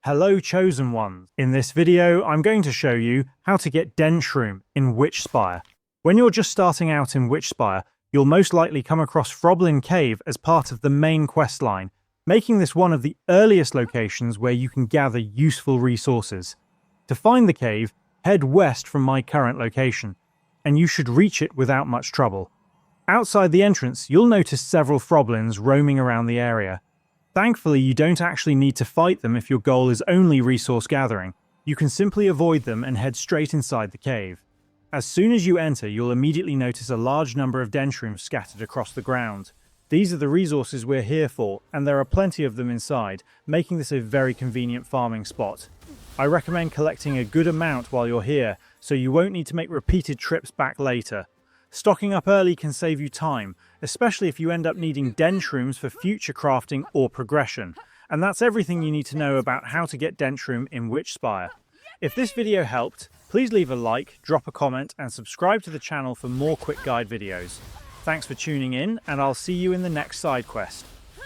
Hello Chosen Ones! In this video, I'm going to show you how to get Denshroom in Witchspire. When you're just starting out in Witchspire, you'll most likely come across Froblin Cave as part of the main quest line, making this one of the earliest locations where you can gather useful resources. To find the cave, head west from my current location, and you should reach it without much trouble. Outside the entrance, you'll notice several Froblins roaming around the area. Thankfully, you don't actually need to fight them if your goal is only resource gathering. You can simply avoid them and head straight inside the cave. As soon as you enter, you'll immediately notice a large number of Denshrooms scattered across the ground. These are the resources we're here for, and there are plenty of them inside, making this a very convenient farming spot. I recommend collecting a good amount while you're here, so you won't need to make repeated trips back later. Stocking up early can save you time, especially if you end up needing Denshrooms for future crafting or progression. And that's everything you need to know about how to get Denshroom in Witchspire. If this video helped, please leave a like, drop a comment, and subscribe to the channel for more quick guide videos. Thanks for tuning in, and I'll see you in the next side quest.